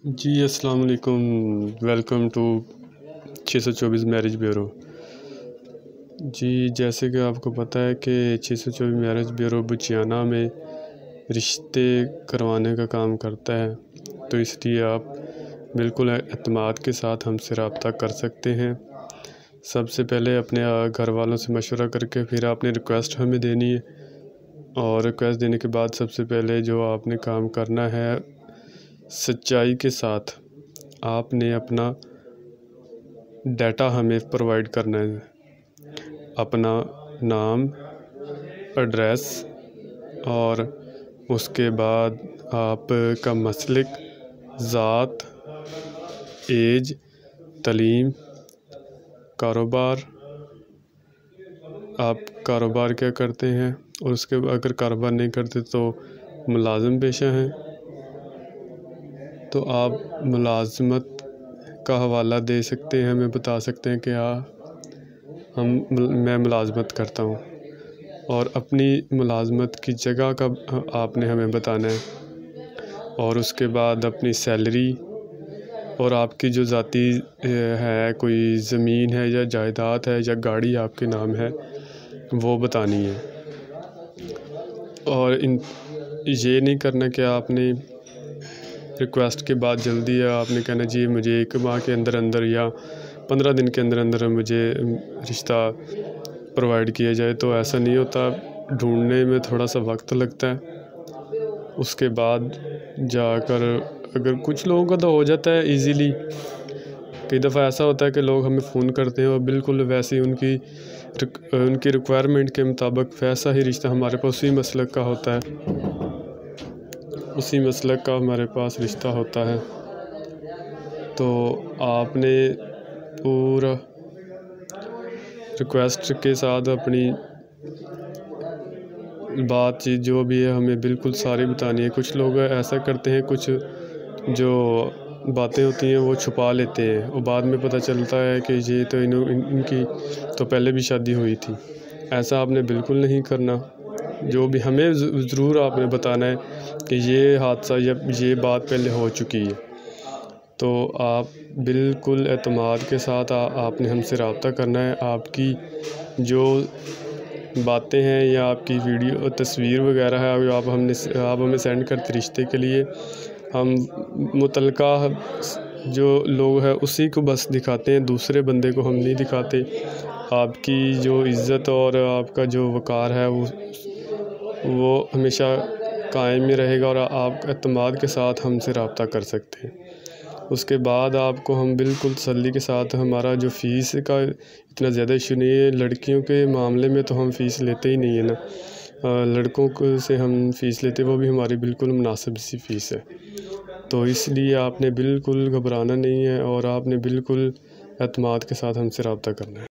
جی السلام علیکم، welcome to 624 marriage bureau. جی جیسے کہ آپ کو پتہ ہے کہ 624 میرج بیورو بچیانہ میں رشتے کروانے کا کام کرتا ہے، تو اس لیے آپ بالکل اعتماد کے ساتھ ہم سے رابطہ کر سکتے ہیں۔ سب سے پہلے اپنے گھر والوں سے مشورہ کر کے پھر آپ نے ریکویسٹ ہمیں دینی ہے، اور ریکویسٹ دینے کے بعد سب سے پہلے جو آپ نے کام کرنا ہے، سچائی کے ساتھ آپ نے اپنا ڈیٹا ہمیں پرووائڈ کرنا ہے، اپنا نام، ایڈریس، اور اس کے بعد آپ کا مسلک، ذات، ایج، تعلیم، کاروبار، آپ کاروبار کیا کرتے ہیں، اور اس کے اگر کاروبار نہیں کرتے تو ملازم پیشہ ہیں تو آپ ملازمت کا حوالہ دے سکتے ہیں، ہمیں بتا سکتے ہیں کہ میں ملازمت کرتا ہوں، اور اپنی ملازمت کی جگہ کا آپ نے ہمیں بتانا ہے، اور اس کے بعد اپنی سیلری اور آپ کی جو ذاتی ہے، کوئی زمین ہے یا جائیداد ہے یا گاڑی آپ کے نام ہے، وہ بتانی ہے۔ اور یہ نہیں کرنا کہ آپ نے ریکویسٹ کے بعد جلدی آپ نے کہنا جی مجھے 1 ماہ کے اندر یا 15 دن کے اندر مجھے رشتہ پرووائڈ کیا جائے، تو ایسا نہیں ہوتا، ڈھونڈنے میں تھوڑا سا وقت لگتا ہے۔ اس کے بعد جا کر اگر کچھ لوگوں کا تو ہو جاتا ہے ایزیلی، کئی دفعہ ایسا ہوتا ہے کہ لوگ ہمیں فون کرتے ہیں اور بالکل ویسے ان کی ریکوائرمنٹ کے مطابق ویسا ہی رشتہ ہمارے پاس اسی مسلک کا ہوتا ہے، اسی مسلک کا ہمارے پاس رشتہ ہوتا ہے۔ تو آپ نے پورا ریکویسٹ کے ساتھ اپنی بات چیت جو بھی ہے ہمیں بالکل ساری بتانی ہے۔ کچھ لوگ ایسا کرتے ہیں، کچھ جو باتیں ہوتی ہیں وہ چھپا لیتے ہیں، اور بعد میں پتہ چلتا ہے کہ یہ تو ان کی تو پہلے بھی شادی ہوئی تھی۔ ایسا آپ نے بالکل نہیں کرنا، جو بھی ہمیں ضرور آپ نے بتانا ہے کہ یہ حادثہ یا یہ بات پہلے ہو چکی ہے، تو آپ بالکل اعتماد کے ساتھ آپ نے ہم سے رابطہ کرنا ہے۔ آپ کی جو باتیں ہیں یا آپ کی ویڈیو تصویر وغیرہ ہے آپ ہمیں سینڈ کرتے رشتے کے لیے، ہم متعلقہ جو لوگ ہیں اسی کو بس دکھاتے ہیں، دوسرے بندے کو ہم نہیں دکھاتے۔ آپ کی جو عزت اور آپ کا جو وقار ہے وہ ہمیشہ قائم میں رہے گا، اور آپ اعتماد کے ساتھ ہم سے رابطہ کر سکتے ہیں۔ اس کے بعد آپ کو ہم بالکل تسلی کے ساتھ، ہمارا جو فیس کا اتنا زیادہ ایشو نہیں ہے، لڑکیوں کے معاملے میں تو ہم فیس لیتے ہی نہیں ہیں نا، لڑکوں سے ہم فیس لیتے، وہ بھی ہماری بالکل مناسب سی فیس ہے۔ تو اس لیے آپ نے بالکل گھبرانا نہیں ہے، اور آپ نے بالکل اعتماد کے ساتھ ہم سے رابطہ کرنا ہے۔